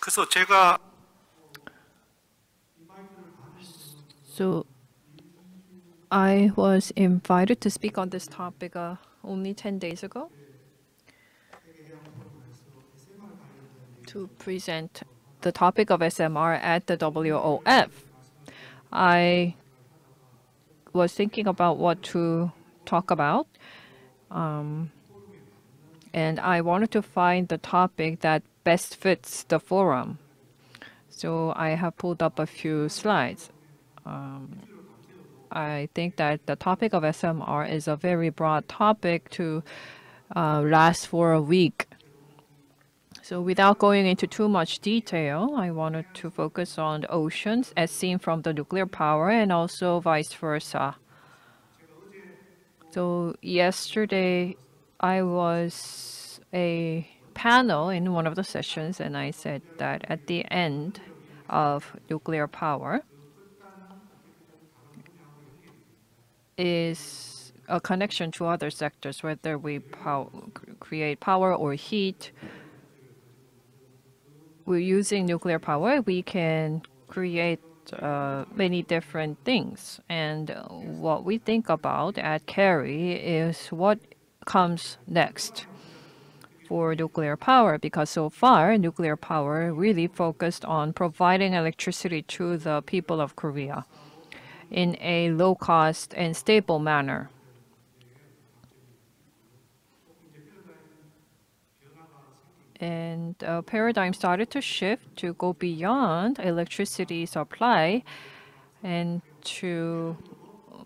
그래서 제가 So I was invited to speak on this topic only 10 days ago to present the topic of SMR at the WOF. I was thinking about what to talk about, and I wanted to find the topic that best fits the forum. So I have pulled up a few slides. I think that the topic of SMR is a very broad topic to last for a week. So without going into too much detail, I wanted to focus on the oceans as seen from the nuclear power and also vice versa. So yesterday, I was a panel in one of the sessions, and I said that at the end of nuclear power is a connection to other sectors, whether we create power or heat. We're using nuclear power, we can create many different things. And what we think about at Kerry is what comes next for nuclear power, because so far nuclear power really focused on providing electricity to the people of Korea in a low cost and stable manner. And paradigm started to shift to go beyond electricity supply and to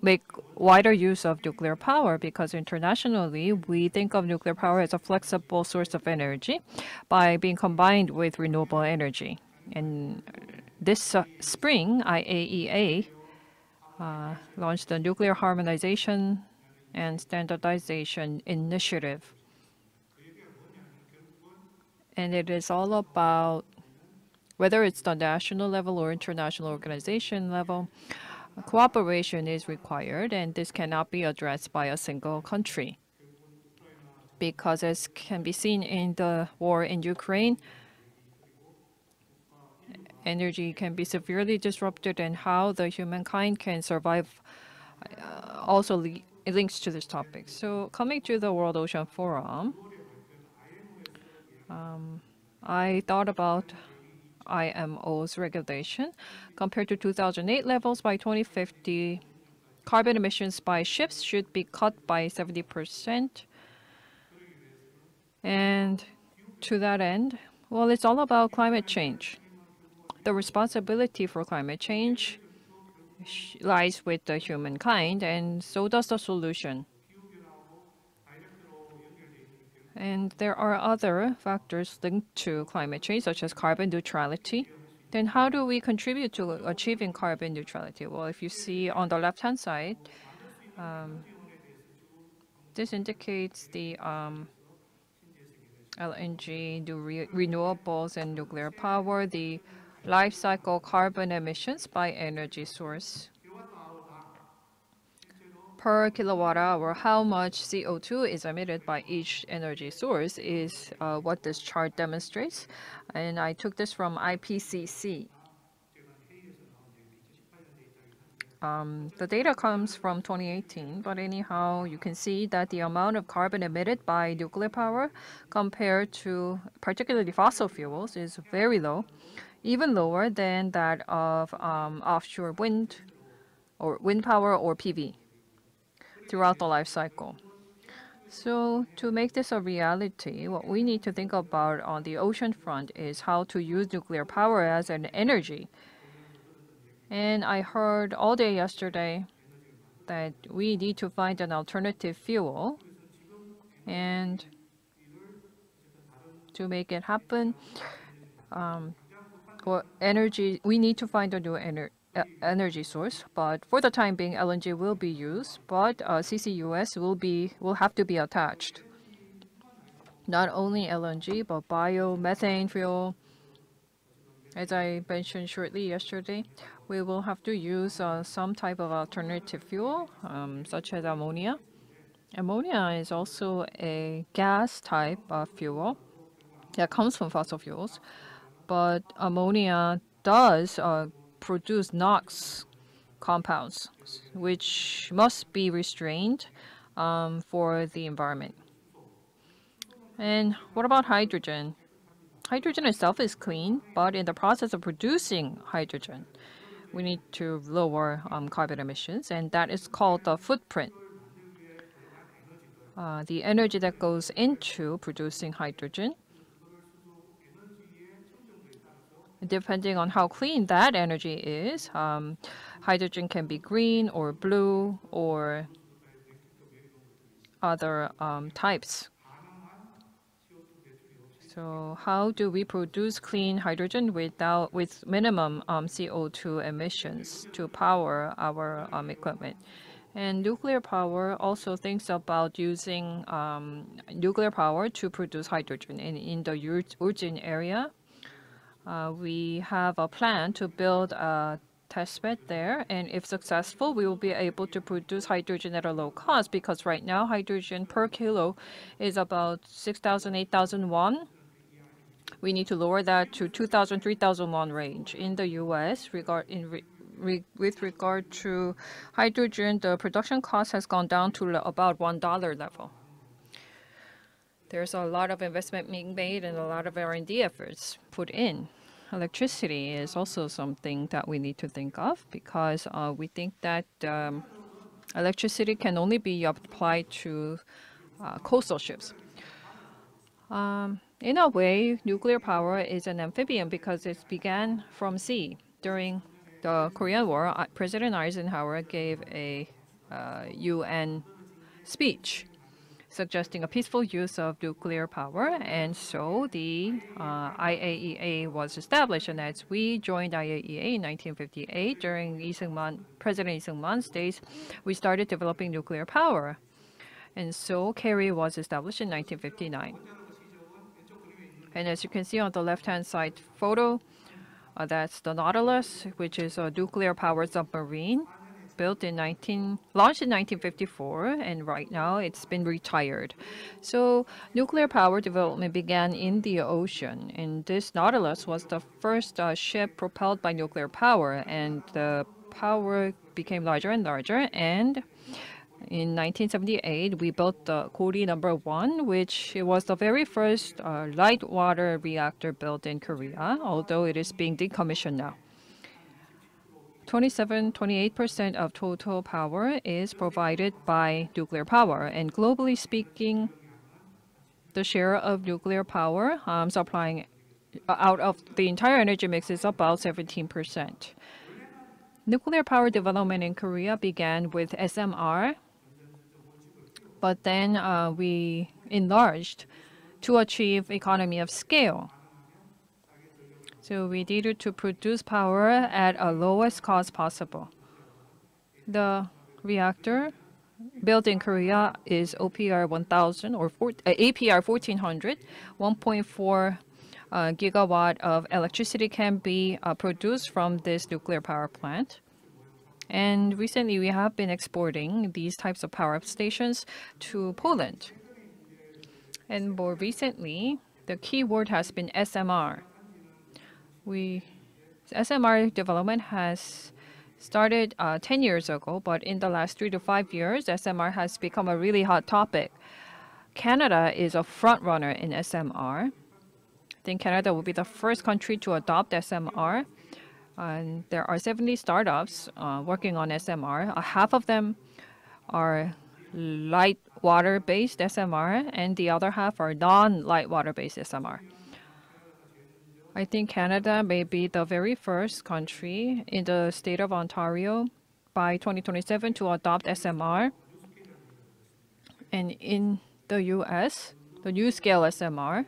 make wider use of nuclear power, because internationally we think of nuclear power as a flexible source of energy by being combined with renewable energy. And this spring, IAEA launched the Nuclear Harmonization and Standardization Initiative. And it is all about, whether it's the national level or international organization level, cooperation is required, and this cannot be addressed by a single country. Because as can be seen in the war in Ukraine, energy can be severely disrupted, and how the humankind can survive also links to this topic. So coming to the World Ocean Forum, I thought about IMO's regulation. Compared to 2008 levels, by 2050, carbon emissions by ships should be cut by 70%. And to that end, well, it's all about climate change. The responsibility for climate change lies with the humankind, and so does the solution. And there are other factors linked to climate change, such as carbon neutrality. Then how do we contribute to achieving carbon neutrality? Well, if you see on the left-hand side, this indicates the LNG, renewables, and nuclear power, the life cycle carbon emissions by energy source per kilowatt hour. How much CO2 is emitted by each energy source is what this chart demonstrates. And I took this from IPCC. The data comes from 2018, but anyhow, you can see that the amount of carbon emitted by nuclear power compared to particularly fossil fuels is very low, even lower than that of offshore wind or wind power or PV throughout the life cycle. So to make this a reality, what we need to think about on the ocean front is how to use nuclear power as an energy. And I heard all day yesterday that we need to find an alternative fuel. And to make it happen, we need to find a new energy source. But for the time being, LNG will be used, but CCUS will have to be attached. Not only LNG, but biomethane fuel. As I mentioned shortly yesterday, we will have to use some type of alternative fuel, such as ammonia. Ammonia is also a gas type of fuel that comes from fossil fuels. but ammonia does produce NOx compounds, which must be restrained for the environment. And what about hydrogen? Hydrogen itself is clean, but in the process of producing hydrogen, we need to lower carbon emissions, and that is called the footprint. The energy that goes into producing hydrogen, depending on how clean that energy is, hydrogen can be green or blue or other types. So how do we produce clean hydrogen with minimum CO2 emissions to power our equipment? And nuclear power also thinks about using nuclear power to produce hydrogen. In the Urjin area, we have a plan to build a test bed there, and if successful, we will be able to produce hydrogen at a low cost, because right now hydrogen per kilo is about 6,000, 8,000 won. We need to lower that to 2,000, 3,000 won range. In the U.S., with regard to hydrogen, the production cost has gone down to about $1 level. There's a lot of investment being made and a lot of R&D efforts put in. Electricity is also something that we need to think of, because we think that electricity can only be applied to coastal ships. In a way, nuclear power is an amphibian because it began from sea. During the Korean War, President Eisenhower gave a UN speech suggesting a peaceful use of nuclear power, and so the IAEA was established. And as we joined IAEA in 1958, during President Lee Seung-man's days, we started developing nuclear power. And so Kerry was established in 1959. And as you can see on the left-hand side photo, that's the Nautilus, which is a nuclear-powered submarine launched in 1954, and right now it's been retired. So nuclear power development began in the ocean, and this Nautilus was the first ship propelled by nuclear power, and the power became larger and larger, and in 1978, we built the Kori number 1, which was the very first light water reactor built in Korea, although it is being decommissioned now. 28% of total power is provided by nuclear power, and globally speaking, the share of nuclear power supplying out of the entire energy mix is about 17%. Nuclear power development in Korea began with SMR, but then we enlarged to achieve economy of scale. So we needed to produce power at a lowest cost possible. The reactor built in Korea is OPR 1000 or APR 1400. 1.4 gigawatt of electricity can be produced from this nuclear power plant. And recently we have been exporting these types of power stations to Poland. And more recently, the key word has been SMR. SMR development has started 10 years ago, but in the last 3 to 5 years, SMR has become a really hot topic. Canada is a front runner in SMR. I think Canada will be the first country to adopt SMR. And there are 70 startups working on SMR. Half of them are light water-based SMR, and the other half are non-light water-based SMR. I think Canada may be the very first country in the state of Ontario by 2027 to adopt SMR. And in the US, the NuScale SMR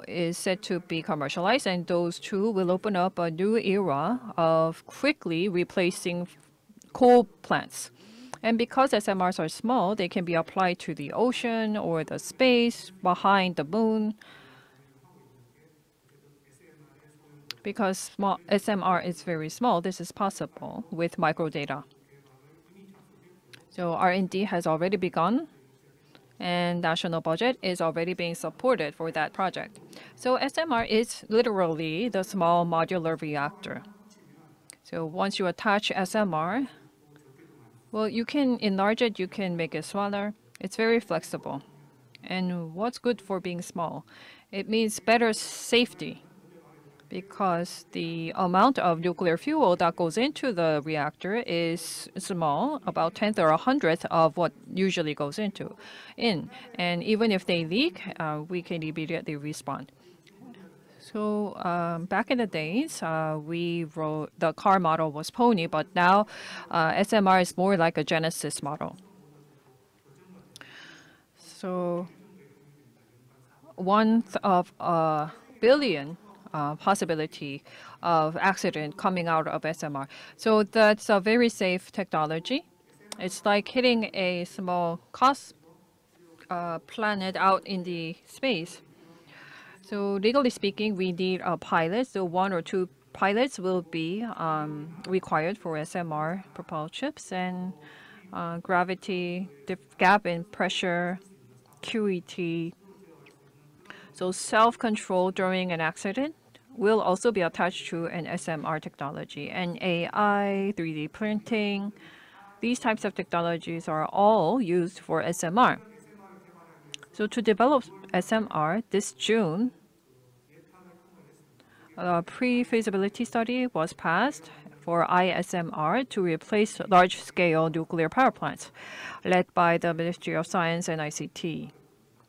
is set to be commercialized, and those two will open up a new era of quickly replacing coal plants. And because SMRs are small, they can be applied to the ocean or the space behind the moon. Because SMR is very small, this is possible with microdata. So R&D has already begun, and national budget is already being supported for that project. So SMR is literally the small modular reactor. So once you attach SMR, well, you can enlarge it, you can make it smaller. It's very flexible. And what's good for being small? It means better safety because the amount of nuclear fuel that goes into the reactor is small, about 10th or 100th of what usually goes in. And even if they leak, we can immediately respond. So back in the days, we wrote the car model was Pony, but now SMR is more like a Genesis model. So 1/3 of a billion possibility of accident coming out of SMR. So that's a very safe technology. It's like hitting a small planet out in the space. So legally speaking, we need a pilot. So 1 or 2 pilots will be required for SMR propelled ships, and gravity, gap in pressure, QET. So self-control during an accident will also be attached to an SMR technology. And AI, 3D printing, these types of technologies are all used for SMR. So to develop SMR this June, a pre-feasibility study was passed for ISMR to replace large-scale nuclear power plants, led by the Ministry of Science and ICT.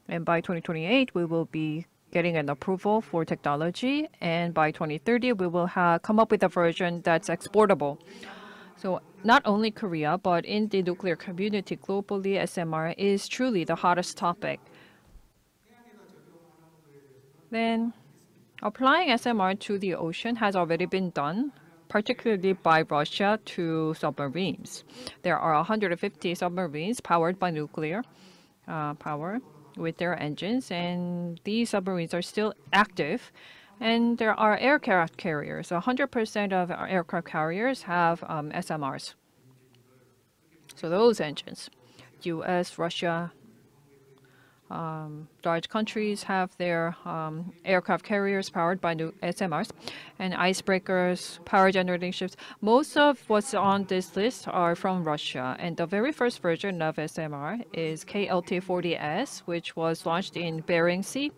And by 2028, we will be getting an approval for technology, and by 2030, we will come up with a version that's exportable. So not only Korea, but in the nuclear community globally, SMR is truly the hottest topic. Then applying SMR to the ocean has already been done, particularly by Russia to submarines. There are 150 submarines powered by nuclear power with their engines, and these submarines are still active. And there are aircraft carriers. 100% of our aircraft carriers have SMRs. So those engines, US, Russia, large countries have their aircraft carriers powered by new SMRs, and icebreakers, power generating ships. Most of what's on this list are from Russia, and the very first version of SMR is KLT-40S, which was launched in Bering Sea.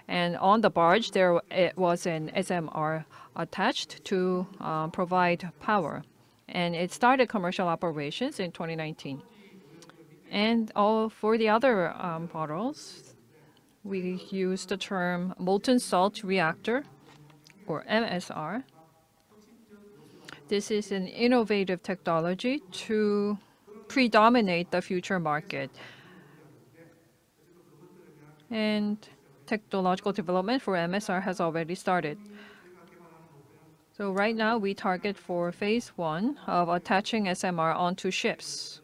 And on the barge, there was an SMR attached to provide power. And it started commercial operations in 2019. And for the other models, we use the term molten salt reactor, or MSR. This is an innovative technology to predominate the future market. And technological development for MSR has already started. So right now, we target for phase 1 of attaching SMR onto ships.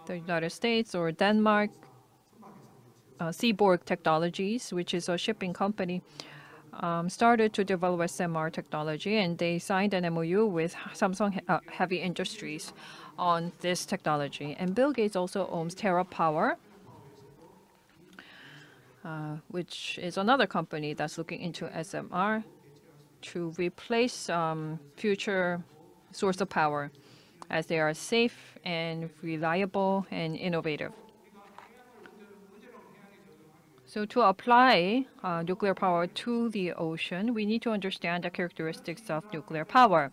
The United States or Denmark, Seaborg Technologies, which is a shipping company, started to develop SMR technology, and they signed an MOU with Samsung Heavy Industries on this technology. And Bill Gates also owns TerraPower, which is another company that's looking into SMR to replace future source of power, as they are safe and reliable and innovative. So to apply nuclear power to the ocean, we need to understand the characteristics of nuclear power.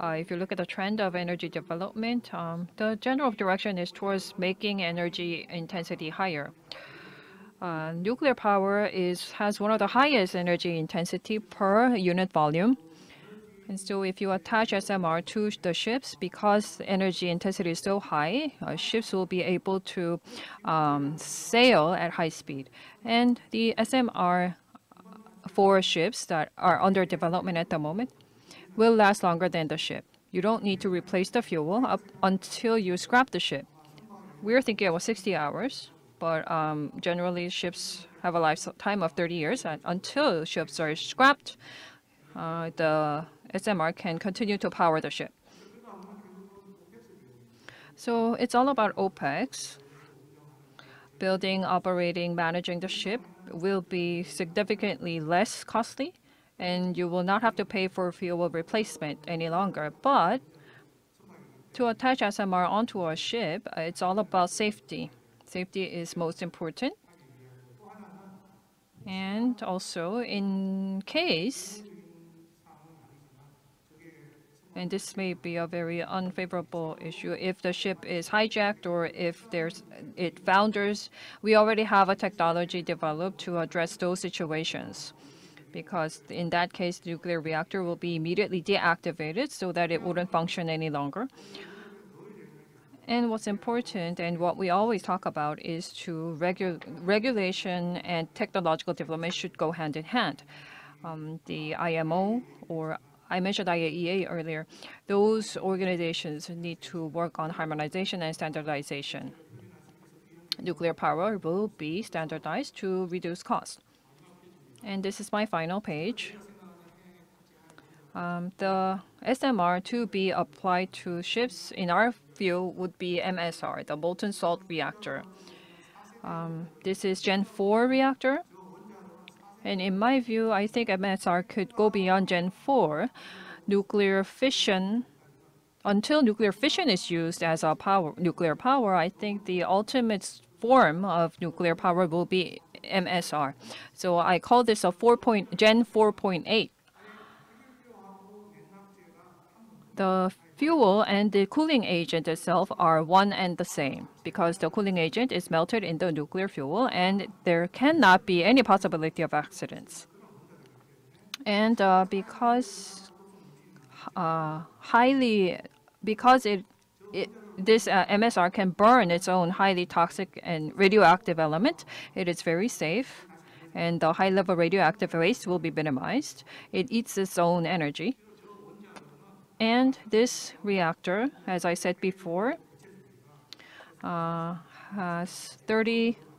If you look at the trend of energy development, the general direction is towards making energy intensity higher. Nuclear power has one of the highest energy intensity per unit volume. And so if you attach SMR to the ships, because the energy intensity is so high, ships will be able to sail at high speed. And the SMR for ships that are under development at the moment will last longer than the ship. You don't need to replace the fuel up until you scrap the ship. We're thinking about 60 hours, but generally ships have a lifetime of 30 years. And until ships are scrapped, the SMR can continue to power the ship. So it's all about OPEX, building, operating, managing the ship, will be significantly less costly, and you will not have to pay for fuel replacement any longer. But to attach SMR onto a ship, it's all about safety. Safety is most important. And also, in case, and this may be a very unfavorable issue, if the ship is hijacked or if it founders, we already have a technology developed to address those situations. Because in that case, the nuclear reactor will be immediately deactivated so that it wouldn't function any longer. And what's important and what we always talk about is to regulation and technological development should go hand in hand. The IMO, or I mentioned IAEA earlier, those organizations need to work on harmonization and standardization. Nuclear power will be standardized to reduce cost. And this is my final page. The SMR to be applied to ships, in our view, would be MSR, the molten salt reactor. This is Gen 4 reactor. And in my view, I think MSR could go beyond Gen 4. Nuclear fission, until nuclear fission is used as a nuclear power, I think the ultimate form of nuclear power will be MSR. So I call this a Gen 4.8. The fuel and the cooling agent itself are one and the same because the cooling agent is melted in the nuclear fuel and there cannot be any possibility of accidents. And because this MSR can burn its own highly toxic and radioactive element, it is very safe, and the high-level radioactive waste will be minimized. It eats its own energy. And this reactor, as I said before, has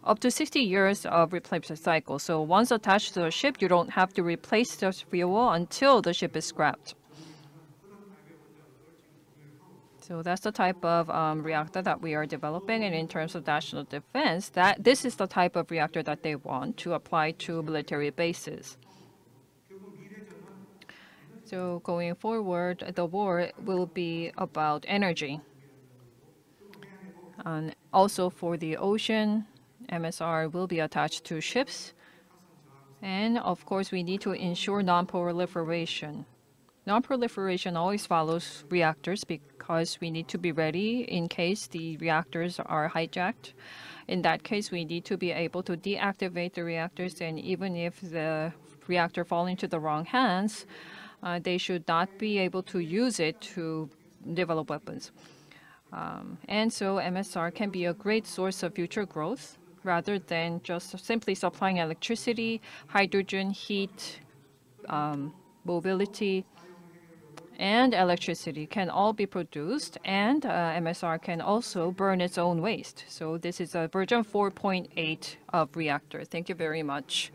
up to 60 years of replacement cycle. So once attached to a ship, you don't have to replace the fuel until the ship is scrapped. So that's the type of reactor that we are developing. And in terms of national defense, this is the type of reactor that they want to apply to military bases. So going forward, the war will be about energy. And also for the ocean, MSR will be attached to ships. And of course, we need to ensure non-proliferation. Non-proliferation always follows reactors because we need to be ready in case the reactors are hijacked. In that case, we need to be able to deactivate the reactors, and even if the reactor falls into the wrong hands, they should not be able to use it to develop weapons. And so MSR can be a great source of future growth rather than just simply supplying electricity, hydrogen, heat, mobility, and electricity can all be produced, and MSR can also burn its own waste. So this is a version 4.8 of reactor. Thank you very much.